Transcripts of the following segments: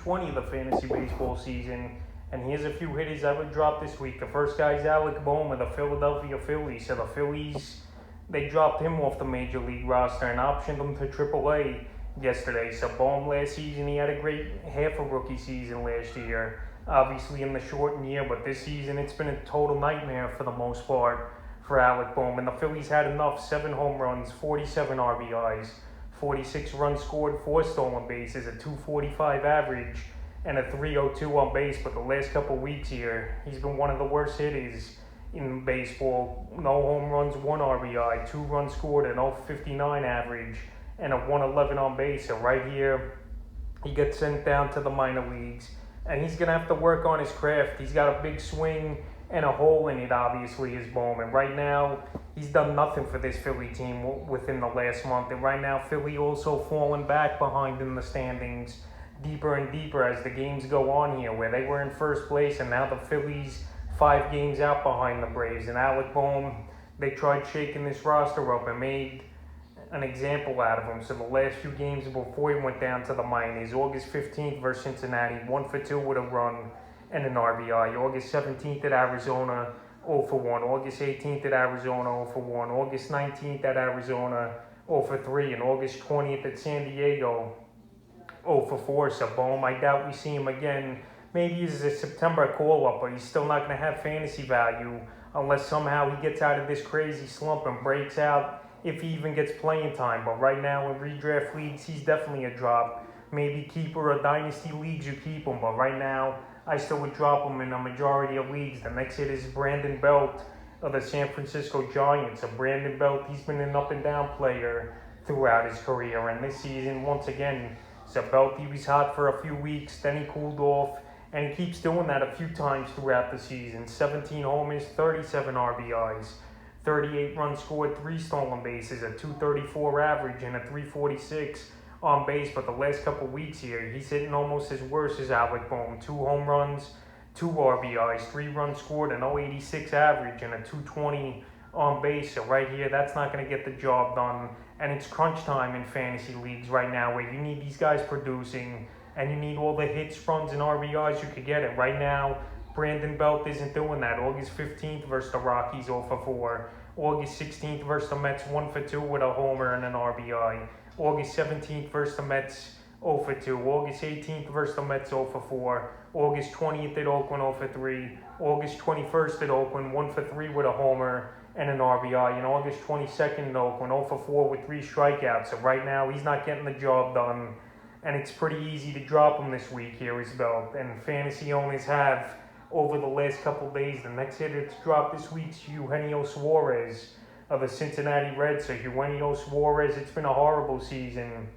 20 of the fantasy baseball season. And here's a few hitters I would drop this week. The first guy is Alec Bohm of the Philadelphia Phillies. So the Phillies, they dropped him off the Major League roster and optioned him to AAA yesterday. So Bohm last season, he had a great half a rookie season last year. Obviously in the shortened year, but this season it's been a total nightmare for the most part for Alec Bohm. And the Phillies had enough: 7 home runs, 47 RBIs, 46 runs scored, 4 stolen bases, a 245 average, and a 302 on base. But the last couple weeks here, he's been one of the worst hitters in baseball. No home runs, 1 RBI, 2 runs scored, an 059 average, and a 111 on base. So right here, he gets sent down to the minor leagues, and he's going to have to work on his craft. He's got a big swing and a hole in it, obviously, is Bohm. And right now, he's done nothing for this Philly team within the last month. And right now, Philly also falling back behind in the standings deeper and deeper as the games go on here, where they were in first place, and now the Phillies 5 games out behind the Braves. And Alec Bohm, they tried shaking this roster up and made an example out of him. So the last few games before he went down to the minors: August 15th versus Cincinnati, 1 for 2 with a run and an RBI. August 17th at Arizona, 0 for 1. August 18th at Arizona, 0 for 1. August 19th at Arizona, 0 for 3. And August 20th at San Diego, 0 for 4. So Bohm, I doubt we see him again. Maybe he's a September call-up, but he's still not going to have fantasy value unless somehow he gets out of this crazy slump and breaks out, if he even gets playing time. But right now in redraft leagues, he's definitely a drop. Maybe keeper or dynasty leagues, you keep him. But right now, I still would drop him in a majority of leagues. The next hit is Brandon Belt of the San Francisco Giants. So Brandon Belt, he's been an up-and-down player throughout his career. And this season, once again, so Belt, he was hot for a few weeks, then he cooled off, and he keeps doing that a few times throughout the season. 17 homers, 37 RBIs, 38 runs scored, 3 stolen bases, a 234 average, and a 346 on base. But the last couple weeks here, he's hitting almost as worse as Alec Bohm. 2 home runs, 2 RBIs, 3 runs scored, an 086 average, and a 220 on base. So right here, that's not going to get the job done. And it's crunch time in fantasy leagues right now, where you need these guys producing, and you need all the hits, runs, and RBIs you could get. It right now, Brandon Belt isn't doing that. August 15th versus the Rockies, 0 for 4. August 16th versus the Mets, 1 for 2 with a homer and an RBI. August 17th versus the Mets, 0 for 2. August 18th versus the Mets, 0 for 4. August 20th at Oakland, 0 for 3. August 21st at Oakland, 1 for 3 with a homer and an RBI. And August 22nd at Oakland, 0 for 4 with 3 strikeouts. So right now, he's not getting the job done. And it's pretty easy to drop him this week here as well. And fantasy owners have over the last couple days. The next hitter to drop this week's Eugenio Suarez of the Cincinnati Reds. So Eugenio Suarez, it's been a horrible season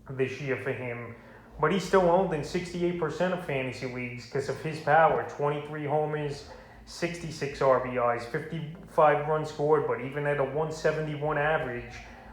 this year for him. But he's still owned in 68% of fantasy leagues because of his power. 23 homers, 66 RBIs, 55 runs scored. But even at a 171 average,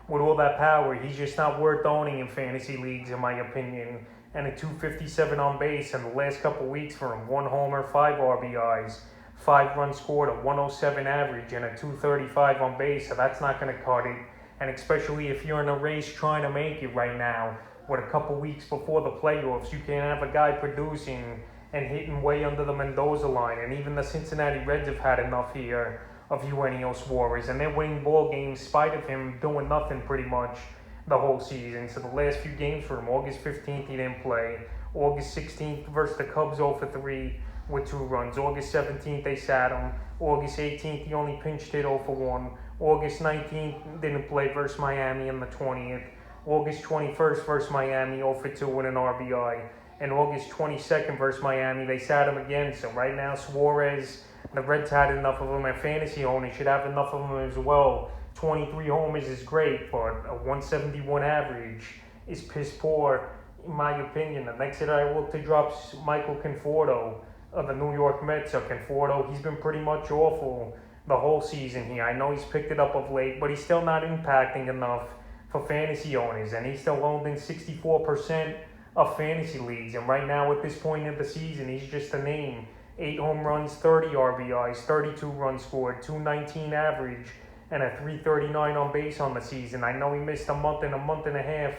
with all that power, he's just not worth owning in fantasy leagues, in my opinion. And a 257 on base in the last couple weeks for him. 1 homer, 5 RBIs, 5 runs scored, a 107 average, and a 235 on base. So that's not going to cut it. And especially if you're in a race trying to make it right now, with a couple weeks before the playoffs, you can't have a guy producing and hitting way under the Mendoza line. And even the Cincinnati Reds have had enough here of Eugenio Suarez, and they're winning ball games in spite of him doing nothing pretty much the whole season. So the last few games for him: August 15th, he didn't play. August 16th versus the Cubs, 0 for 3 with 2 runs. August 17th, they sat him. August 18th, he only pinched hit 0 for 1. August 19th, didn't play versus Miami on the 20th. August 21st versus Miami, 0 for 2 with an RBI. And August 22nd versus Miami, they sat him again. So right now, Suarez, the Reds had enough of him, and fantasy owners should have enough of him as well. 23 homers is great, but a 171 average is piss poor, in my opinion. The next hit I look to drop is Michael Conforto of the New York Mets. So Conforto, he's been pretty much awful the whole season here. I know he's picked it up of late, but he's still not impacting enough for fantasy owners, and he's still owned in 64% of fantasy leagues. And right now, at this point in the season, he's just a name. 8 home runs, 30 RBIs, 32 runs scored, 219 average, and a 339 on base on the season. I know he missed a month and a half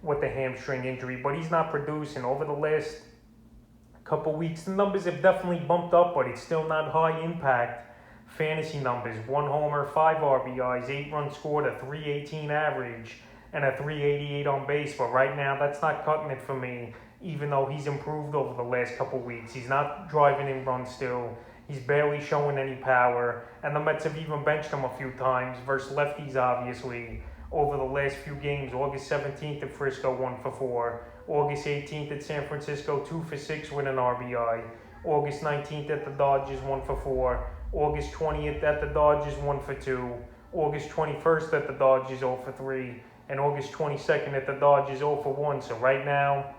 with the hamstring injury, but he's not producing. Over the last couple weeks. The numbers have definitely bumped up, but it's still not high impact fantasy numbers. 1 homer, 5 RBIs, 8 runs scored, a 318 average, and a 388 on base. But right now, that's not cutting it for me, even though he's improved over the last couple weeks. He's not driving in runs still. He's barely showing any power. And the Mets have even benched him a few times versus lefties, obviously, over the last few games. August 17th at Frisco, 1 for 4. August 18th at San Francisco, 2 for 6 with an RBI. August 19th at the Dodgers, 1 for 4. August 20th at the Dodgers, 1 for 2. August 21st at the Dodgers, 0 for 3. And August 22nd at the Dodgers, 0 for 1. So right now,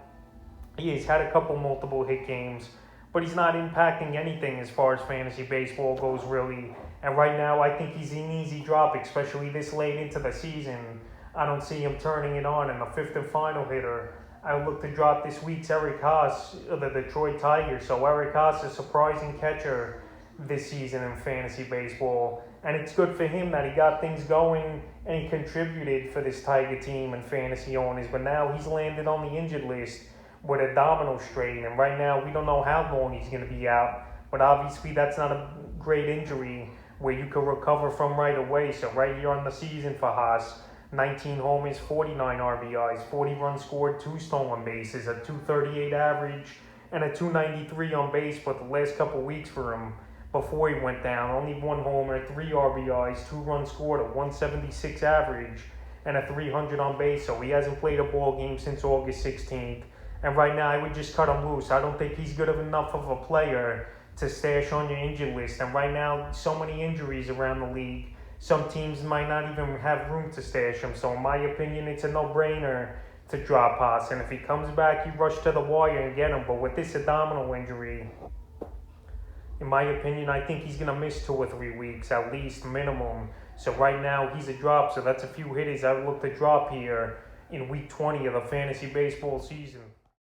he has had a couple multiple hit games, but he's not impacting anything as far as fantasy baseball goes, really. And right now, I think he's an easy drop, especially this late into the season. I don't see him turning it on in the 5th and final hitter. I look to drop this week's Eric Haas of the Detroit Tigers. So Eric Haas, a surprising catcher this season in fantasy baseball. And it's good for him that he got things going and he contributed for this Tiger team and fantasy owners. But now he's landed on the injured list with a domino strain. And right now, we don't know how long he's going to be out. But obviously, that's not a great injury where you can recover from right away. So right here on the season for Haas, 19 homers, 49 RBIs, 40 runs scored, 2 stolen bases, a 238 average, and a 293 on base. But the last couple weeks for him, before he went down, only 1 homer, 3 RBIs, 2 runs scored, a 176 average, and a 300 on base. So he hasn't played a ball game since August 16th. And right now, I would just cut him loose. I don't think he's good enough of a player to stash on your injured list. And right now, so many injuries around the league. Some teams might not even have room to stash him. So in my opinion, it's a no-brainer to drop Haas. And if he comes back, you rush to the wire and get him. But with this abdominal injury, in my opinion, I think he's going to miss 2 or 3 weeks, at least, minimum. So right now, he's a drop. So that's a few hitters I would look to drop here in week 20 of the fantasy baseball season.